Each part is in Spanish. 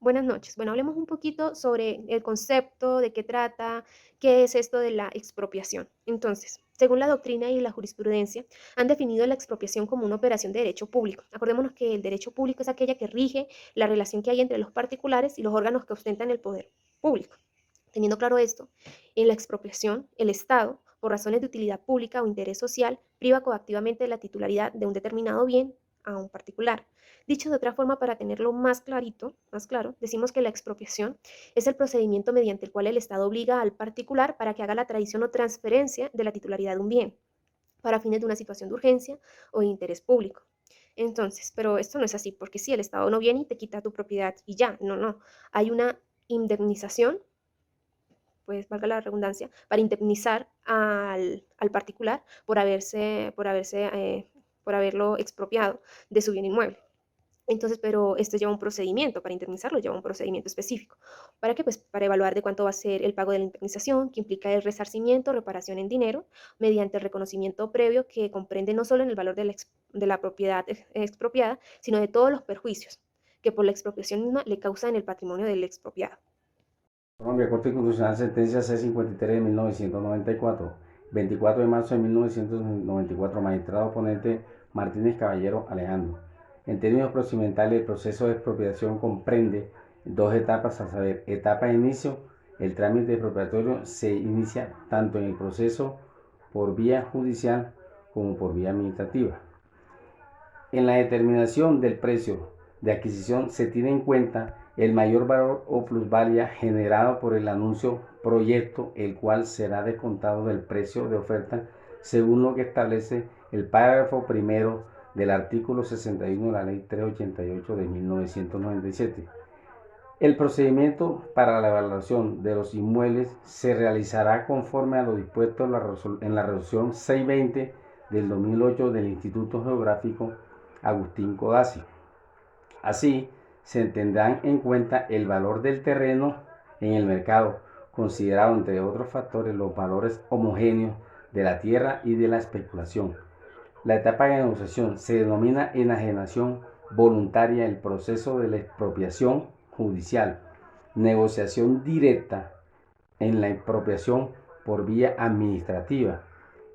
Buenas noches. Bueno, hablemos un poquito sobre el concepto, de qué trata, qué es esto de la expropiación. Entonces, según la doctrina y la jurisprudencia, han definido la expropiación como una operación de derecho público. Acordémonos que el derecho público es aquella que rige la relación que hay entre los particulares y los órganos que ostentan el poder público. Teniendo claro esto, en la expropiación, el Estado, por razones de utilidad pública o interés social, priva coactivamente de la titularidad de un determinado bien a un particular. Dicho de otra forma, para tenerlo más clarito, más claro, decimos que la expropiación es el procedimiento mediante el cual el Estado obliga al particular para que haga la tradición o transferencia de la titularidad de un bien, para fines de una situación de urgencia o de interés público. Entonces, pero esto no es así, porque si el Estado no viene y te quita tu propiedad y ya, no, no. Hay una indemnización, pues valga la redundancia, para indemnizar al particular por haberlo expropiado de su bien inmueble. Entonces, pero esto lleva un procedimiento, para indemnizarlo lleva un procedimiento específico. ¿Para qué? Pues para evaluar de cuánto va a ser el pago de la indemnización, que implica el resarcimiento, reparación en dinero, mediante el reconocimiento previo que comprende no solo en el valor de la propiedad expropiada, sino de todos los perjuicios que por la expropiación misma le causa en el patrimonio del expropiado. Colombia, Corte Constitucional, sentencia C-53 de 1994, 24 de marzo de 1994, magistrado oponente Martínez Caballero Alejandro. En términos procedimentales, el proceso de expropiación comprende dos etapas, a saber, etapa de inicio, el trámite expropiatorio se inicia tanto en el proceso por vía judicial como por vía administrativa. En la determinación del precio de adquisición se tiene en cuenta el mayor valor o plusvalía generado por el anuncio proyecto, el cual será descontado del precio de oferta según lo que establece el párrafo primero del artículo 61 de la Ley 388 de 1997. El procedimiento para la evaluación de los inmuebles se realizará conforme a lo dispuesto en la resolución 620 del 2008 del Instituto Geográfico Agustín Codazzi. Así, se tendrán en cuenta el valor del terreno en el mercado, considerado entre otros factores los valores homogéneos de la tierra y de la especulación. La etapa de negociación se denomina enajenación voluntaria el proceso de la expropiación judicial, negociación directa en la expropiación por vía administrativa.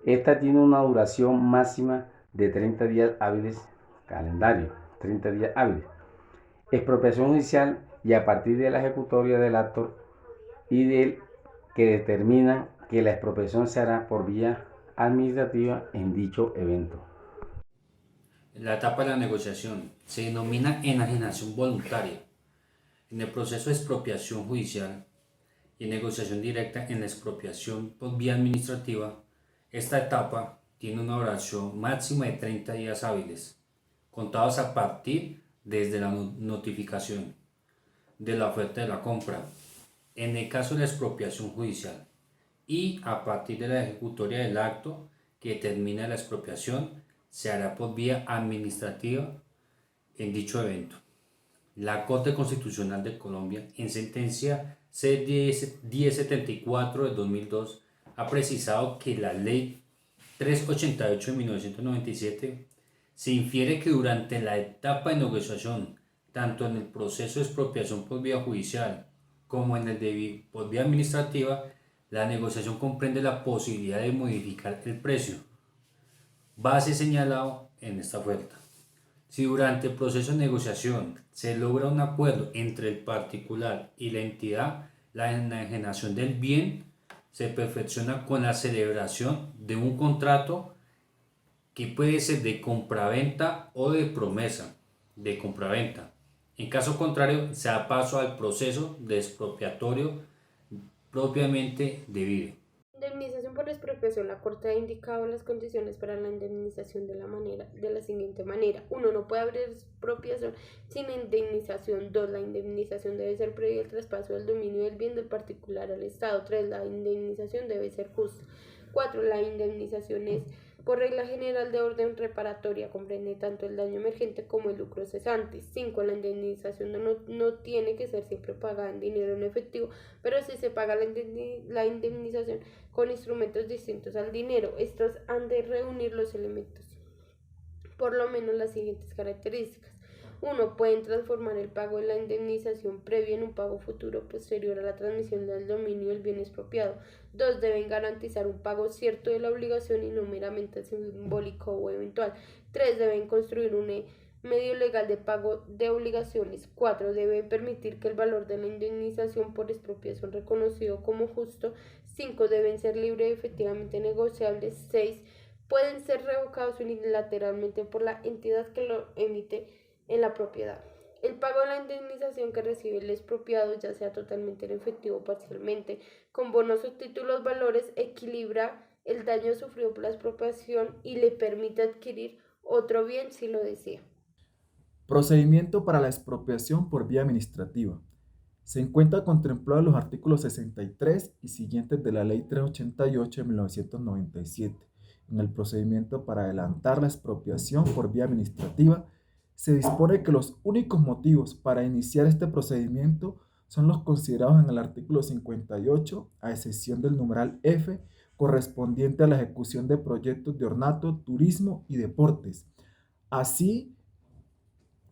Esta tiene una duración máxima de 30 días hábiles calendario, 30 días hábiles. Expropiación judicial y a partir de la ejecutoria del acto y del que determina que la expropiación se hará por vía administrativa en dicho evento. La etapa de la negociación se denomina enajenación voluntaria. En el proceso de expropiación judicial y negociación directa en la expropiación por vía administrativa, esta etapa tiene una duración máxima de 30 días hábiles, contados a partir desde la notificación de la oferta de la compra, en el caso de la expropiación judicial, y a partir de la ejecutoria del acto que termina la expropiación, se hará por vía administrativa en dicho evento. La Corte Constitucional de Colombia, en sentencia C-1074 de 2002, ha precisado que la Ley 388 de 1997 se infiere que durante la etapa de negociación, tanto en el proceso de expropiación por vía judicial como en el de por vía administrativa, la negociación comprende la posibilidad de modificar el precio, base señalado en esta oferta. Si durante el proceso de negociación se logra un acuerdo entre el particular y la entidad, la enajenación del bien se perfecciona con la celebración de un contrato que puede ser de compraventa o de promesa de compraventa. En caso contrario, se da paso al proceso de expropiatorio propiamente debido. Indemnización por expropiación. La Corte ha indicado las condiciones para la indemnización de la siguiente manera. 1. No puede haber expropiación sin indemnización. 2. La indemnización debe ser previa al traspaso del dominio del bien del particular al Estado. 3. La indemnización debe ser justa. 4. La indemnización es por regla general de orden reparatoria, comprende tanto el daño emergente como el lucro cesante. 5. La indemnización no tiene que ser siempre pagada en dinero en efectivo, pero si se paga la indemnización con instrumentos distintos al dinero. Estos han de reunir los elementos, por lo menos las siguientes características. 1. Pueden transformar el pago de la indemnización previa en un pago futuro posterior a la transmisión del dominio del bien expropiado. 2. Deben garantizar un pago cierto de la obligación y no meramente simbólico o eventual. 3. Deben construir un medio legal de pago de obligaciones. 4. Deben permitir que el valor de la indemnización por expropiación reconocido como justo. 5. Deben ser libres y efectivamente negociables. 6. Pueden ser revocados unilateralmente por la entidad que lo emite en la propiedad. El pago de la indemnización que recibe el expropiado, ya sea totalmente en efectivo o parcialmente, con bonos o títulos valores, equilibra el daño sufrido por la expropiación y le permite adquirir otro bien si lo desea. Procedimiento para la expropiación por vía administrativa. Se encuentra contemplado en los artículos 63 y siguientes de la Ley 388 de 1997. En el procedimiento para adelantar la expropiación por vía administrativa, se dispone que los únicos motivos para iniciar este procedimiento son los considerados en el artículo 58, a excepción del numeral F, correspondiente a la ejecución de proyectos de ornato, turismo y deportes. Así,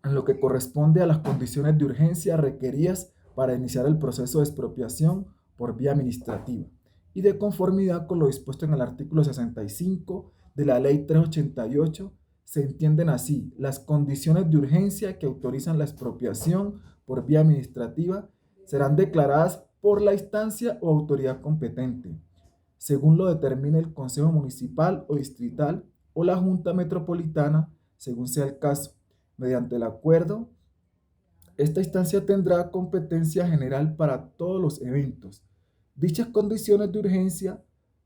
en lo que corresponde a las condiciones de urgencia requeridas para iniciar el proceso de expropiación por vía administrativa y de conformidad con lo dispuesto en el artículo 65 de la Ley 388, se entienden así las condiciones de urgencia que autorizan la expropiación por vía administrativa serán declaradas por la instancia o autoridad competente, según lo determine el Consejo Municipal o Distrital o la Junta Metropolitana, según sea el caso. Mediante el acuerdo, esta instancia tendrá competencia general para todos los eventos. Dichas condiciones de urgencia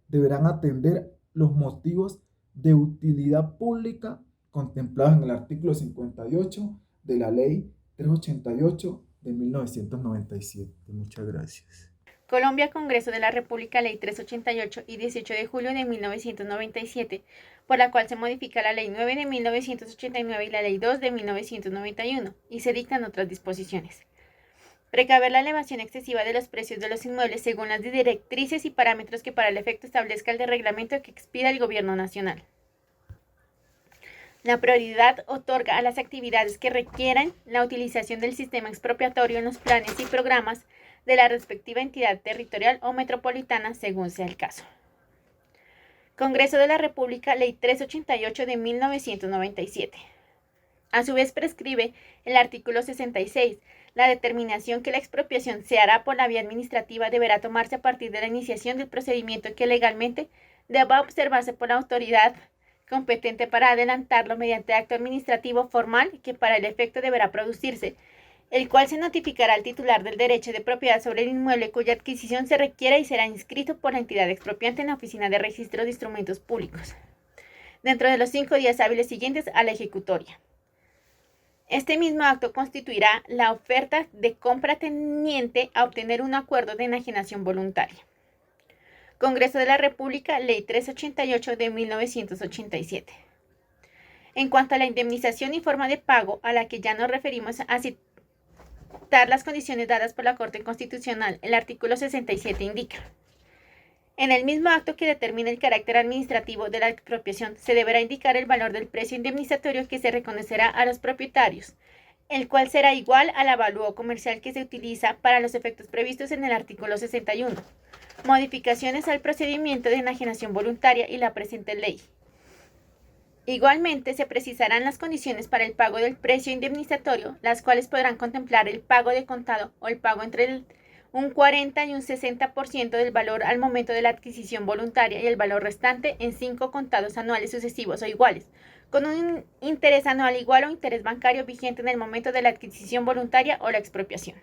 deberán atender los motivos de utilidad pública contemplados en el artículo 58 de la Ley 388 de 1997. Muchas gracias. Colombia, Congreso de la República, Ley 388 y 18 de julio de 1997, por la cual se modifica la Ley 9 de 1989 y la Ley 2 de 1991, y se dictan otras disposiciones. Precaver la elevación excesiva de los precios de los inmuebles según las directrices y parámetros que para el efecto establezca el de reglamento que expida el Gobierno Nacional. La prioridad otorga a las actividades que requieran la utilización del sistema expropiatorio en los planes y programas de la respectiva entidad territorial o metropolitana, según sea el caso. Congreso de la República, Ley 388 de 1997. A su vez prescribe el artículo 66. La determinación que la expropiación se hará por la vía administrativa deberá tomarse a partir de la iniciación del procedimiento que legalmente deba observarse por la autoridad competente para adelantarlo mediante acto administrativo formal que para el efecto deberá producirse, el cual se notificará al titular del derecho de propiedad sobre el inmueble cuya adquisición se requiera y será inscrito por la entidad expropiante en la Oficina de Registro de Instrumentos Públicos, dentro de los 5 días hábiles siguientes a la ejecutoria. Este mismo acto constituirá la oferta de compra tendiente a obtener un acuerdo de enajenación voluntaria. Congreso de la República, Ley 388 de 1987. En cuanto a la indemnización y forma de pago, a la que ya nos referimos a citar las condiciones dadas por la Corte Constitucional, el artículo 67 indica: en el mismo acto que determine el carácter administrativo de la expropiación, se deberá indicar el valor del precio indemnizatorio que se reconocerá a los propietarios, el cual será igual al avalúo comercial que se utiliza para los efectos previstos en el artículo 61. Modificaciones al procedimiento de enajenación voluntaria y la presente ley. Igualmente, se precisarán las condiciones para el pago del precio indemnizatorio, las cuales podrán contemplar el pago de contado o el pago entre un 40 y un 60% del valor al momento de la adquisición voluntaria y el valor restante en 5 contados anuales sucesivos o iguales, con un interés anual igual o interés bancario vigente en el momento de la adquisición voluntaria o la expropiación.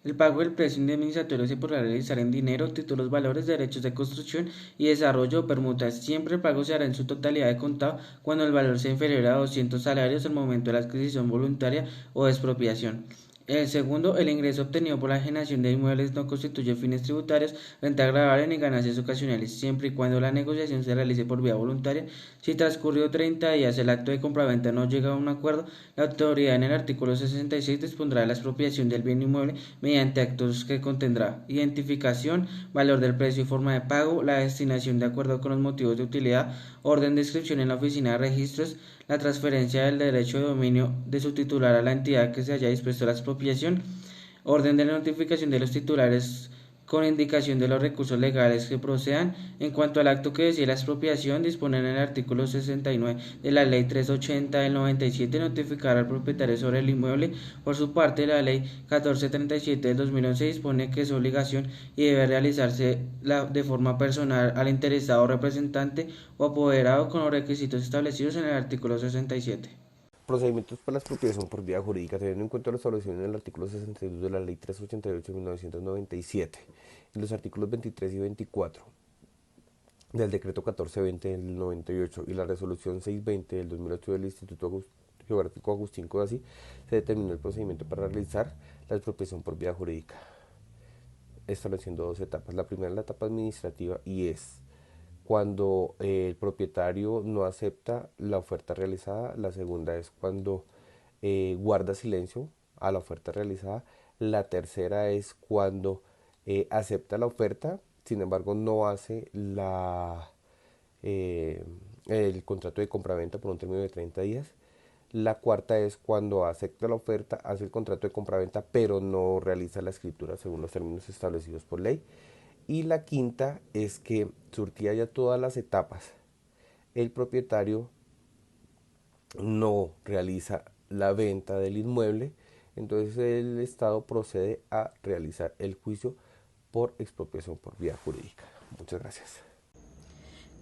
El pago del precio indemnizatorio se podrá realizar en dinero, títulos, valores, derechos de construcción y desarrollo o permutas. Siempre el pago se hará en su totalidad de contado cuando el valor sea inferior a 200 salarios al momento de la adquisición voluntaria o expropiación. El segundo, el ingreso obtenido por la enajenación de inmuebles no constituye fines tributarios, renta agravable ni ganancias ocasionales, siempre y cuando la negociación se realice por vía voluntaria. Si transcurrió 30 días el acto de compraventa no llega a un acuerdo, la autoridad en el artículo 66 dispondrá de la expropiación del bien inmueble mediante actos que contendrá identificación, valor del precio y forma de pago, la destinación de acuerdo con los motivos de utilidad, orden de inscripción en la oficina de registros, la transferencia del derecho de dominio de su titular a la entidad que se haya dispuesto la expropiación, orden de la notificación de los titulares con indicación de los recursos legales que procedan. En cuanto al acto que decide la expropiación, disponer en el artículo 69 de la Ley 380 del 97 notificar al propietario sobre el inmueble. Por su parte, la Ley 1437 del 2011 dispone que es obligación y debe realizarse de forma personal al interesado representante o apoderado con los requisitos establecidos en el artículo 67. Procedimientos para la expropiación por vía jurídica, teniendo en cuenta lo establecido en el artículo 62 de la Ley 388 de 1997 y los artículos 23 y 24 del Decreto 1420 del 98 y la Resolución 620 del 2008 del Instituto Geográfico Agustín Codazzi, se determinó el procedimiento para realizar la expropiación por vía jurídica, estableciendo dos etapas. La primera es la etapa administrativa y es cuando el propietario no acepta la oferta realizada. La segunda es cuando guarda silencio a la oferta realizada. La tercera es cuando acepta la oferta, sin embargo no hace el contrato de compraventa por un término de 30 días. La cuarta es cuando acepta la oferta, hace el contrato de compraventa, pero no realiza la escritura según los términos establecidos por ley. Y la quinta es que, surtida ya todas las etapas, el propietario no realiza la venta del inmueble, entonces el Estado procede a realizar el juicio por expropiación por vía jurídica. Muchas gracias.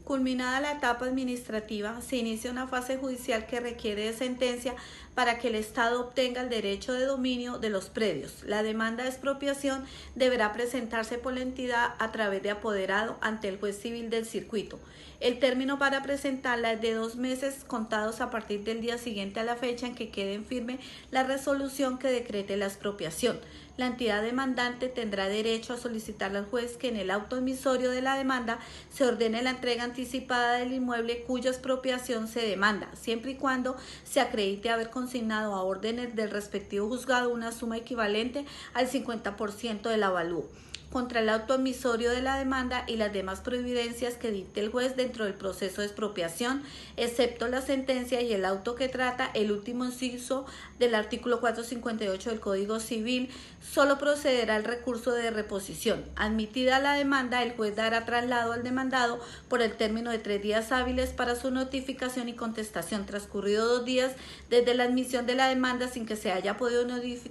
Culminada la etapa administrativa, se inicia una fase judicial que requiere de sentencia para que el Estado obtenga el derecho de dominio de los predios. La demanda de expropiación deberá presentarse por la entidad a través de apoderado ante el juez civil del circuito. El término para presentarla es de 2 meses contados a partir del día siguiente a la fecha en que quede en firme la resolución que decrete la expropiación. La entidad demandante tendrá derecho a solicitarle al juez que en el auto admisorio de la demanda se ordene la entrega anticipada del inmueble cuya expropiación se demanda, siempre y cuando se acredite haber consignado a órdenes del respectivo juzgado una suma equivalente al 50% del avalúo contra el auto admisorio de la demanda y las demás providencias que dicte el juez dentro del proceso de expropiación, excepto la sentencia y el auto que trata el último inciso del artículo 458 del Código Civil. Solo procederá el recurso de reposición. Admitida la demanda, el juez dará traslado al demandado por el término de 3 días hábiles para su notificación y contestación. Transcurrido 2 días desde la admisión de la demanda sin que se haya podido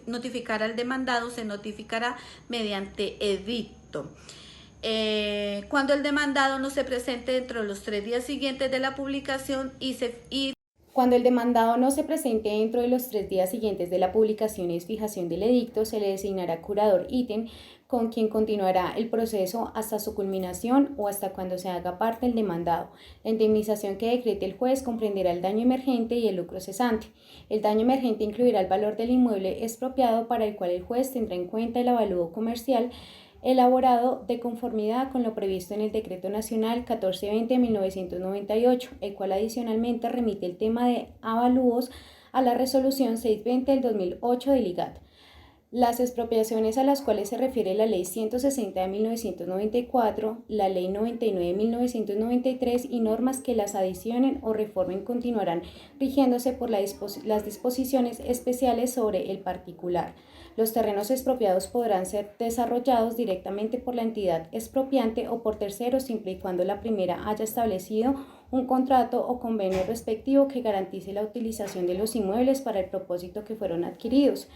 notificar al demandado, se notificará mediante edicto. Cuando el demandado no se presente dentro de los 3 días siguientes de la publicación Cuando el demandado no se presente dentro de los 3 días siguientes de la publicación y fijación del edicto, se le designará curador ítem con quien continuará el proceso hasta su culminación o hasta cuando se haga parte el demandado. La indemnización que decrete el juez comprenderá el daño emergente y el lucro cesante. El daño emergente incluirá el valor del inmueble expropiado para el cual el juez tendrá en cuenta el avalúo comercial elaborado de conformidad con lo previsto en el Decreto Nacional 1420 de 1998, el cual adicionalmente remite el tema de avalúos a la Resolución 620 del 2008 del IGAT. Las expropiaciones a las cuales se refiere la Ley 160 de 1994, la Ley 99 de 1993 y normas que las adicionen o reformen continuarán rigiéndose por las disposiciones especiales sobre el particular. Los terrenos expropiados podrán ser desarrollados directamente por la entidad expropiante o por terceros siempre y cuando la primera haya establecido un contrato o convenio respectivo que garantice la utilización de los inmuebles para el propósito que fueron adquiridos.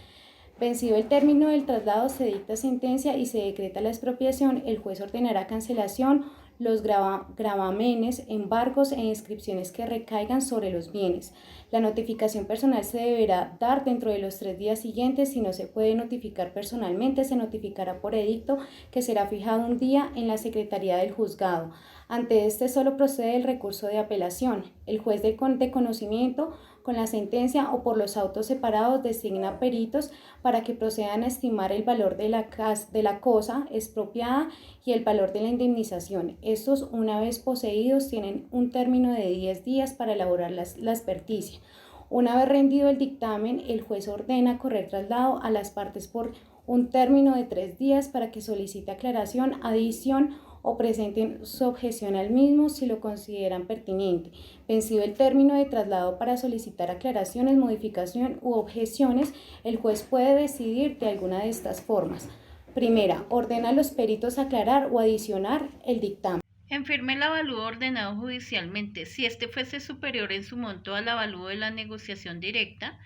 Vencido el término del traslado, se dicta sentencia y se decreta la expropiación. El juez ordenará cancelación, los gravámenes, embargos e inscripciones que recaigan sobre los bienes. La notificación personal se deberá dar dentro de los 3 días siguientes. Si no se puede notificar personalmente, se notificará por edicto que será fijado un día en la Secretaría del Juzgado. Ante este solo procede el recurso de apelación. El juez de conocimiento con la sentencia o por los autos separados designa peritos para que procedan a estimar el valor de la cosa expropiada y el valor de la indemnización. Estos, una vez poseídos, tienen un término de 10 días para elaborar la experticia. Una vez rendido el dictamen, el juez ordena correr traslado a las partes por un término de 3 días para que solicite aclaración, adición o presenten su objeción al mismo si lo consideran pertinente, vencido el término de traslado para solicitar aclaraciones, modificación u objeciones, el juez puede decidir de alguna de estas formas. Primera, ordena a los peritos aclarar o adicionar el dictamen. En firme el avalúo ordenado judicialmente. Si este fuese superior en su monto al avalúo de la negociación directa,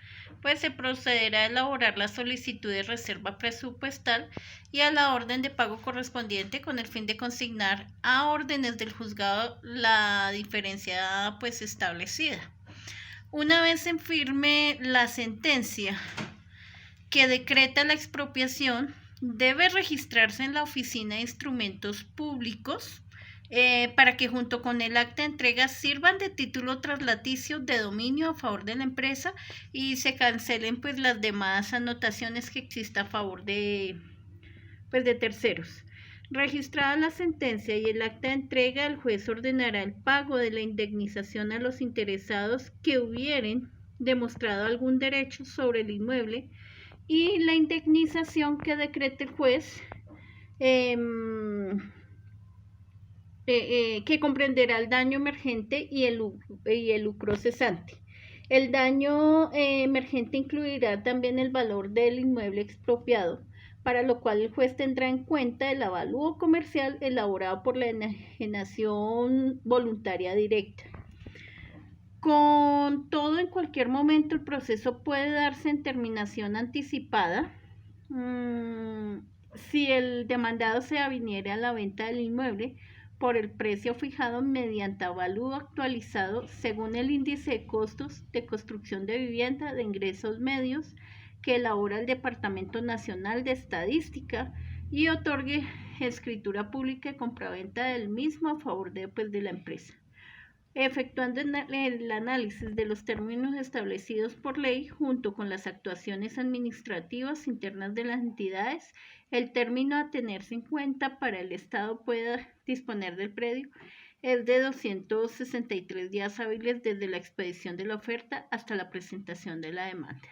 pues se procederá a elaborar la solicitud de reserva presupuestal y a la orden de pago correspondiente con el fin de consignar a órdenes del juzgado la diferencia pues establecida. Una vez en firme la sentencia que decreta la expropiación, debe registrarse en la Oficina de Instrumentos Públicos para que junto con el acta de entrega sirvan de título traslaticio de dominio a favor de la empresa y se cancelen pues las demás anotaciones que exista a favor de terceros. Registrada la sentencia y el acta de entrega, el juez ordenará el pago de la indemnización a los interesados que hubieren demostrado algún derecho sobre el inmueble y la indemnización que decrete el juez que comprenderá el daño emergente y el lucro cesante. El daño emergente incluirá también el valor del inmueble expropiado, para lo cual el juez tendrá en cuenta el avalúo comercial elaborado por la enajenación voluntaria directa. Con todo, en cualquier momento el proceso puede darse en terminación anticipada si el demandado se aviniere a la venta del inmueble por el precio fijado mediante avalúo actualizado según el índice de costos de construcción de vivienda de ingresos medios que elabora el Departamento Nacional de Estadística y otorgue escritura pública de compraventa del mismo a favor de la empresa. Efectuando el análisis de los términos establecidos por ley junto con las actuaciones administrativas internas de las entidades, el término a tenerse en cuenta para el Estado pueda disponer del predio es de 263 días hábiles desde la expedición de la oferta hasta la presentación de la demanda.